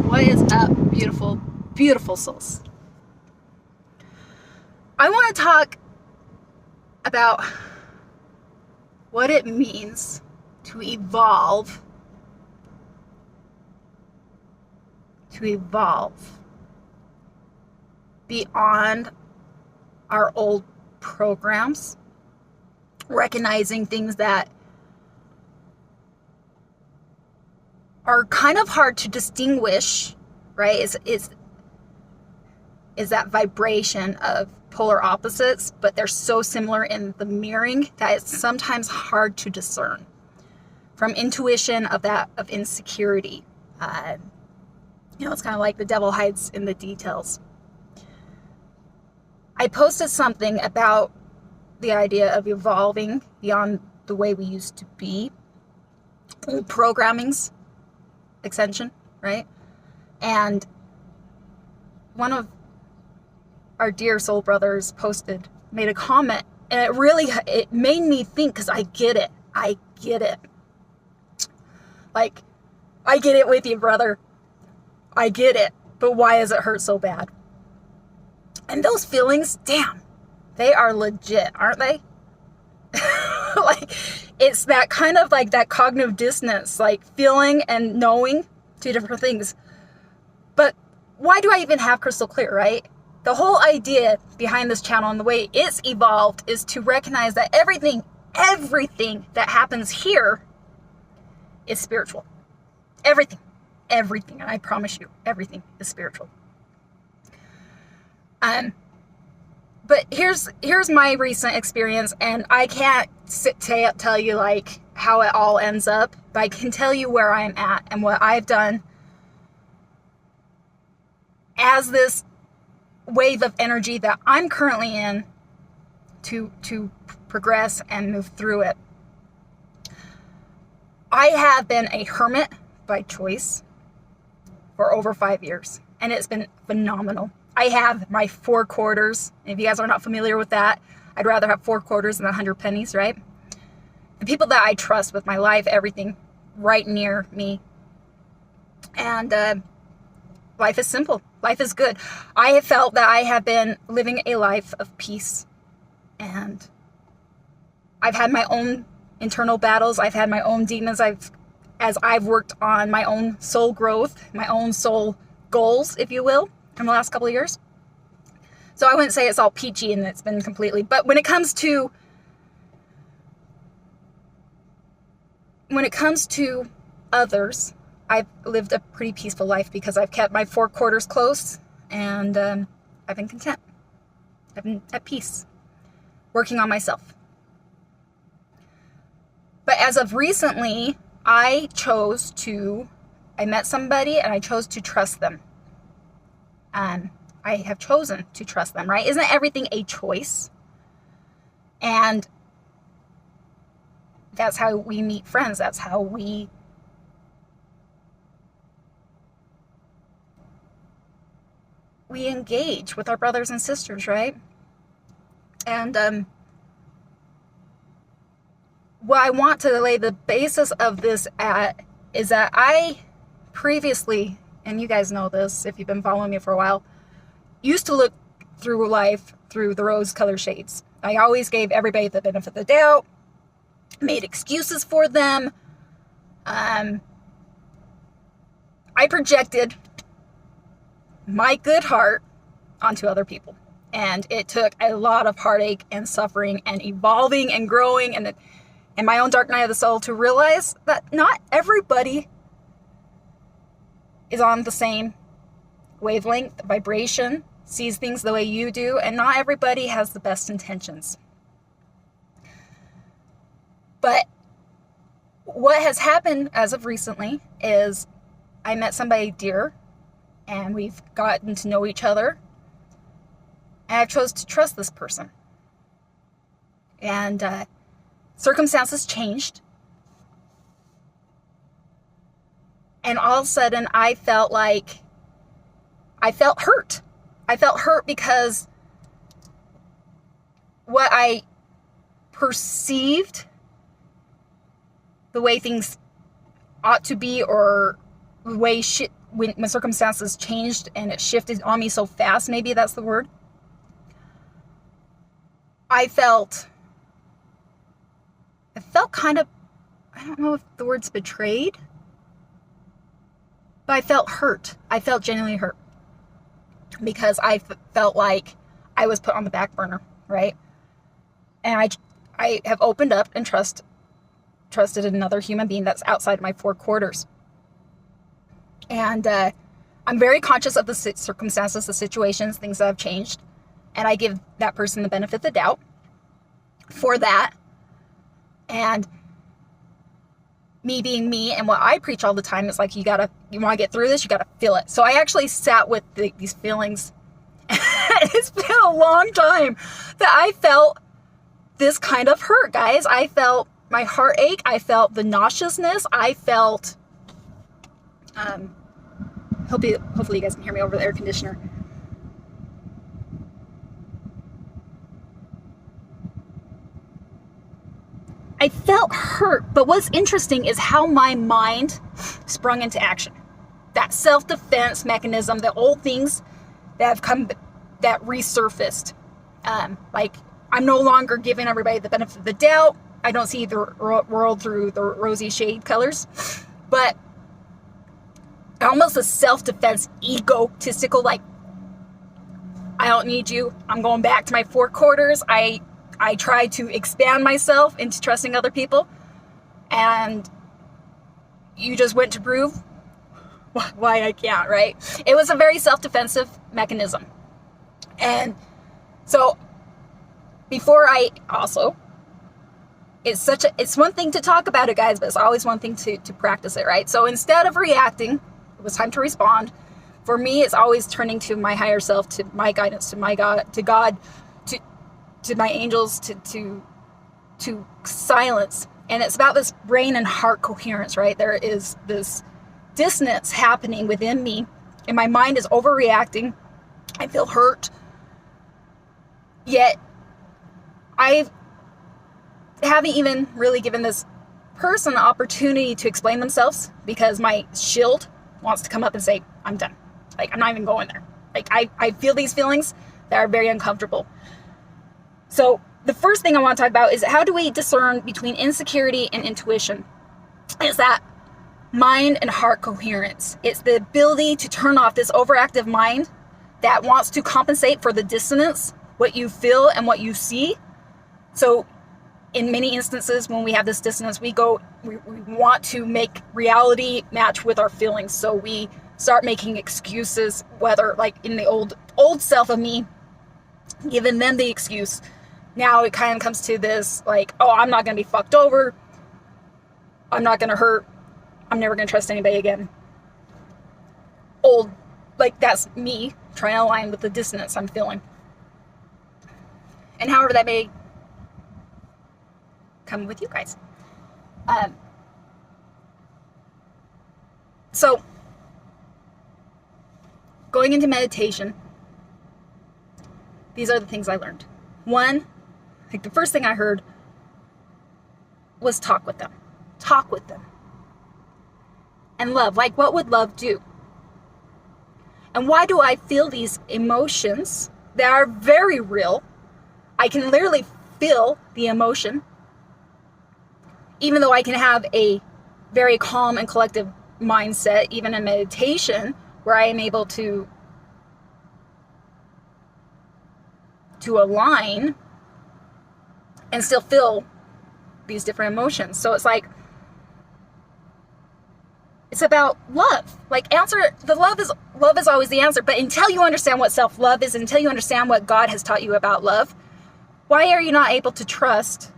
What is up, beautiful, beautiful souls? I want to talk about what it means to evolve. Beyond our old programs, recognizing things that are kind of hard to distinguish, right? Is that vibration of polar opposites, but they're so similar in the mirroring that it's sometimes hard to discern. From intuition of insecurity. It's kind of like the devil hides in the details. I posted something about the idea of evolving beyond the way we used to be. Old programming's extension, right? And one of our dear soul brothers made a comment, and it made me think, because I get it. Like, I get it with you, brother. I get it. But why does it hurt so bad? And those feelings, damn, they are legit, aren't they? Like, it's that kind of like that cognitive dissonance, like feeling and knowing, two different things. But why do I even have Crystal Clear, right? The whole idea behind this channel and the way it's evolved is to recognize that everything that happens here is spiritual. Everything. And I promise you, everything is spiritual. But here's my recent experience, and I can't tell you like how it all ends up, but I can tell you where I'm at and what I've done as this wave of energy that I'm currently in to progress and move through it. I have been a hermit by choice for over 5 years, and it's been phenomenal. I have my 4 quarters. If you guys are not familiar with that, I'd rather have 4 quarters than 100 pennies, right? The people that I trust with my life, everything, right near me. And life is simple. Life is good. I have felt that I have been living a life of peace. And I've had my own internal battles. I've had my own demons. As I've worked on my own soul growth, my own soul goals, if you will, in the last couple of years. So I wouldn't say it's all peachy and it's been completely, but when it comes to others, I've lived a pretty peaceful life because I've kept my 4 quarters close, and I've been content. I've been at peace, working on myself. But as of recently, I met somebody and I chose to trust them. I have chosen to trust them, right? Isn't everything a choice? And that's how we meet friends. That's how we engage with our brothers and sisters, right? And what I want to lay the basis of this at is that I previously, and you guys know this if you've been following me for a while, used to look through life through the rose-colored shades. I always gave everybody the benefit of the doubt, made excuses for them. I projected my good heart onto other people. And it took a lot of heartache and suffering and evolving and growing and my own dark night of the soul to realize that not everybody is on the same wavelength, vibration, sees things the way you do, and not everybody has the best intentions. But what has happened as of recently is I met somebody dear, and we've gotten to know each other, and I've chose to trust this person. And circumstances changed, and all of a sudden I felt hurt. I felt hurt because what I perceived the way things ought to be or way shit, when circumstances changed and it shifted on me so fast, maybe that's the word, I felt kind of, I don't know if the word's betrayed, but I felt hurt. I felt genuinely hurt because I felt like I was put on the back burner, right? And I have opened up and trusted another human being that's outside my four quarters. And I'm very conscious of the circumstances, the situations, things that have changed. And I give that person the benefit of the doubt for that. And me being me, and what I preach all the time is like, you want to get through this, you got to feel it. So I actually sat with these feelings. It's been a long time that I felt this kind of hurt, guys. I felt my heart ache. I felt the nauseousness. I felt, hopefully you guys can hear me over the air conditioner. I felt hurt, but what's interesting is how my mind sprung into action. That self-defense mechanism, the old things that have come, that resurfaced. Like, I'm no longer giving everybody the benefit of the doubt. I don't see the world through the rosy shade colors. But almost a self-defense, egotistical, like, I don't need you. I'm going back to my four quarters. I try to expand myself into trusting other people. And you just went to prove why I can't, right? It was a very self-defensive mechanism. And so before I also, it's one thing to talk about it, guys, but it's always one thing to practice it, right? So instead of reacting, it was time to respond. For me, it's always turning to my higher self, to my guidance, to my God, to my angels, to silence. And it's about this brain and heart coherence, right? There is this dissonance happening within me, and my mind is overreacting. I feel hurt. Yet, I haven't even really given this person the opportunity to explain themselves, because my shield wants to come up and say, I'm done. Like, I'm not even going there. Like, I feel these feelings that are very uncomfortable. So the first thing I want to talk about is, how do we discern between insecurity and intuition? It's that mind and heart coherence. It's the ability to turn off this overactive mind that wants to compensate for the dissonance, what you feel and what you see. So in many instances, when we have this dissonance, we want to make reality match with our feelings. So we start making excuses, whether like in the old self of me, giving them the excuse. Now it kind of comes to this, like, oh, I'm not going to be fucked over. I'm not going to hurt. I'm never going to trust anybody again. Like, that's me trying to align with the dissonance I'm feeling. And however that may come with you guys. So, going into meditation, these are the things I learned. One, like the first thing I heard was talk with them. Talk with them. And love. Like, what would love do? And why do I feel these emotions that are very real? I can literally feel the emotion, even though I can have a very calm and collective mindset, even in meditation, where I am able to align and still feel these different emotions. So it's like, it's about love. Like, love is always the answer. But until you understand what self-love is, until you understand what God has taught you about love, why are you not able to trust?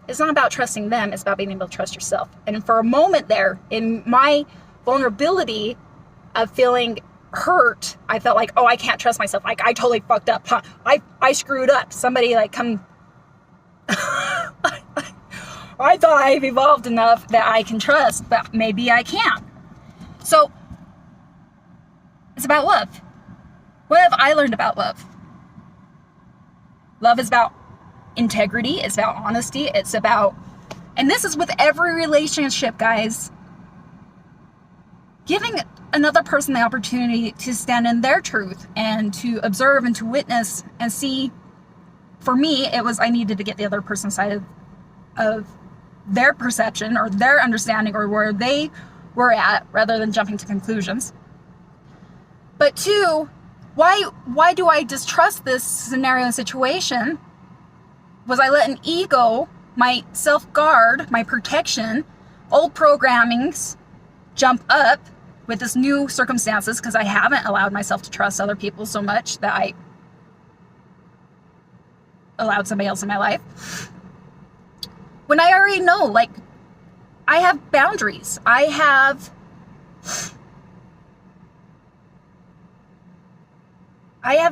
It's not about trusting them. It's about being able to trust yourself. And for a moment there, in my vulnerability of feeling hurt, I felt like, oh, I can't trust myself. Like, I totally fucked up. Huh? I screwed up. Somebody like come. I thought I've evolved enough that I can trust, but maybe I can't. So it's about love. What have I learned about love? Love is about integrity. It's about honesty. It's about, and this is with every relationship, guys. giving another person the opportunity to stand in their truth and to observe and to witness and see. For me, it was I needed to get the other person's side of their perception or their understanding or where they were at, rather than jumping to conclusions. But two, why do I distrust this scenario and situation? Was I letting ego, my self-guard, my protection, old programmings jump up with this new circumstances because I haven't allowed myself to trust other people so much that I allowed somebody else in my life? When I already know, like, I have boundaries. I have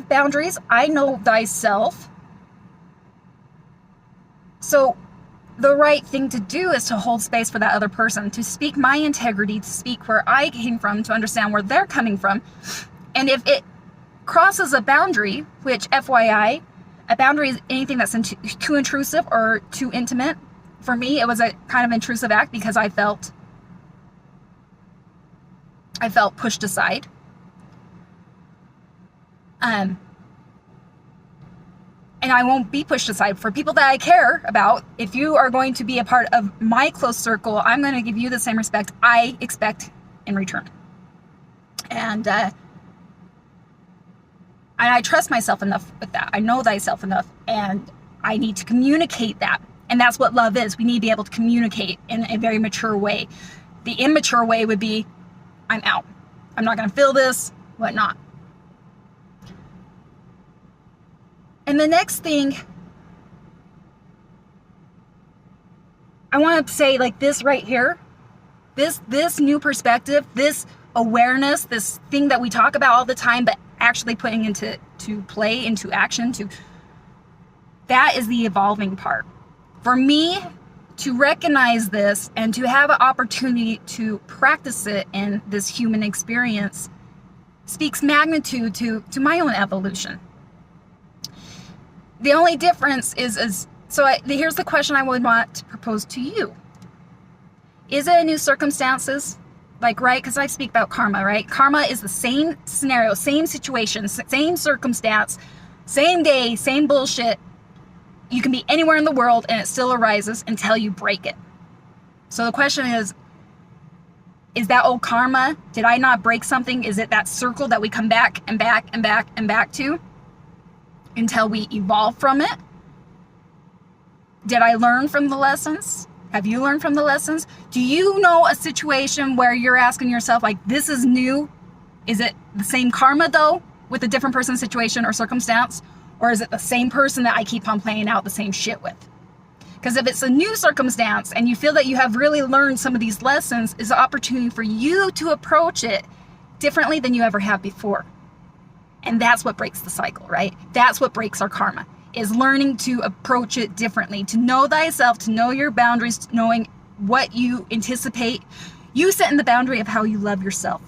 boundaries. I know thyself. So the right thing to do is to hold space for that other person, to speak my integrity, to speak where I came from, to understand where they're coming from. And if it crosses a boundary, which FYI, a boundary is anything that's too intrusive or too intimate. For me, it was a kind of intrusive act because I felt pushed aside. And I won't be pushed aside. For people that I care about, if you are going to be a part of my close circle, I'm going to give you the same respect I expect in return. And I trust myself enough with that. I know thyself enough, and I need to communicate that. And that's what love is. We need to be able to communicate in a very mature way. The immature way would be, I'm out. I'm not going to feel this, whatnot. And the next thing I want to say, like this right here, this new perspective, this awareness, this thing that we talk about all the time, but actually putting into play, into action, that is the evolving part. For me to recognize this and to have an opportunity to practice it in this human experience speaks magnitude to my own evolution. The only difference is here's the question I would want to propose to you. Is it a new circumstances? Like, right? Because I speak about karma, right? Karma is the same scenario, same situation, same circumstance, same day, same bullshit. You can be anywhere in the world and it still arises until you break it. So the question is that old karma? Did I not break something? Is it that circle that we come back and back and back and back to until we evolve from it? Did I learn from the lessons? Have you learned from the lessons? Do you know a situation where you're asking yourself, like, this is new? Is it the same karma, though, with a different person, situation, or circumstance? Or is it the same person that I keep on playing out the same shit with? Because if it's a new circumstance and you feel that you have really learned some of these lessons, is an opportunity for you to approach it differently than you ever have before. And that's what breaks the cycle, right? That's what breaks our karma, is learning to approach it differently, to know thyself, to know your boundaries, knowing what you anticipate. You set in the boundary of how you love yourself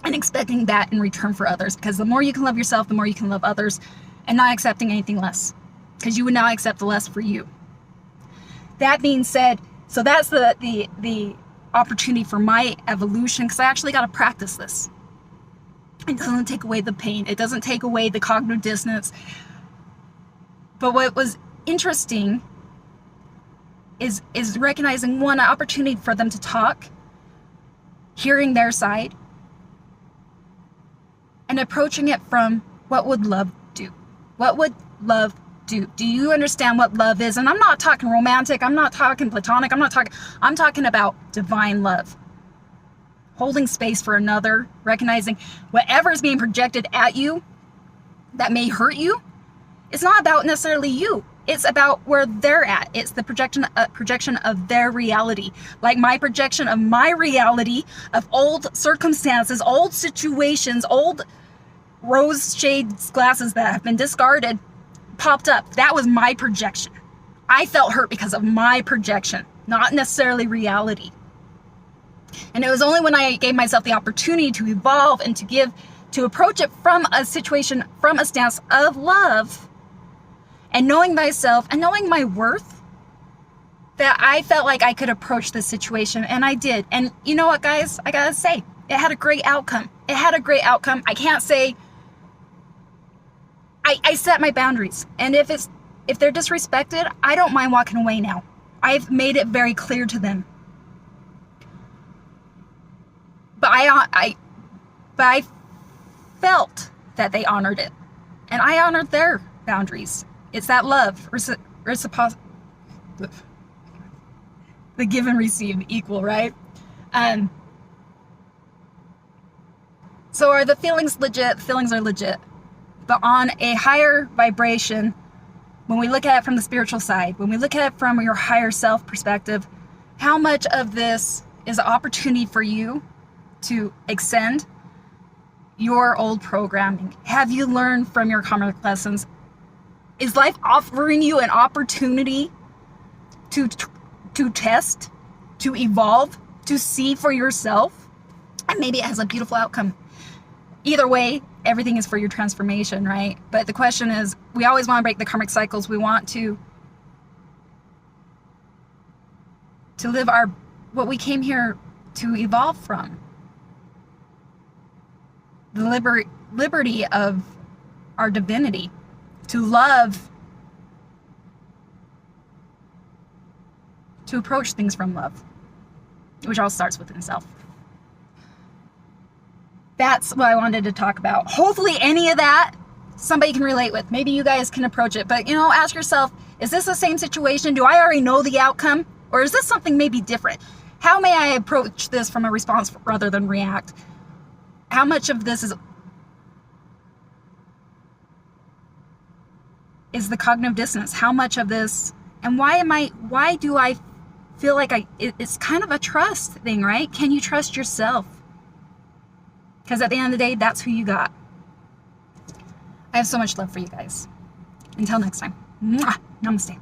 and expecting that in return for others. Because the more you can love yourself, the more you can love others, and not accepting anything less, because you would not accept the less for you. That being said, so that's the opportunity for my evolution, because I actually got to practice this. It doesn't take away the pain. It doesn't take away the cognitive dissonance. But what was interesting is recognizing, one, an opportunity for them to talk, hearing their side, and approaching it from, what would love do? What would love do? Do you understand what love is? And I'm not talking romantic. I'm not talking platonic. I'm talking about divine love. Holding space for another, recognizing whatever is being projected at you that may hurt you, it's not about necessarily you. It's about where they're at. It's the projection of their reality. Like my projection of my reality, of old circumstances, old situations, old rose shades glasses that have been discarded, popped up. That was my projection. I felt hurt because of my projection, not necessarily reality. And it was only when I gave myself the opportunity to evolve and to approach it from a situation, from a stance of love, and knowing thyself and knowing my worth, that I felt like I could approach this situation, and I did. And you know what, guys? I gotta say, It had a great outcome. It had a great outcome. I can't say I set my boundaries. And if they're disrespected, I don't mind walking away now. I've made it very clear to them. But I felt that they honored it. And I honored their boundaries. It's that love. Reciprocity. The give and receive equal, right? So are the feelings legit? The feelings are legit. But on a higher vibration, when we look at it from the spiritual side, when we look at it from your higher self perspective, how much of this is an opportunity for you to extend your old programming? Have you learned from your karmic lessons? Is life offering you an opportunity to test, to evolve, to see for yourself? And maybe it has a beautiful outcome. Either way, everything is for your transformation, right? But the question is, we always want to break the karmic cycles. We want to live what we came here to evolve from. The liberty of our divinity, to love, to approach things from love, which all starts within self. That's what I wanted to talk about. Hopefully any of that somebody can relate with. Maybe you guys can approach it. But, ask yourself, is this the same situation? Do I already know the outcome? Or is this something maybe different? How may I approach this from a response rather than react? How much of this is the cognitive dissonance? How much of this, and why do I feel like it's kind of a trust thing, right? Can you trust yourself? Because at the end of the day, that's who you got. I have so much love for you guys. Until next time. Mwah! Namaste.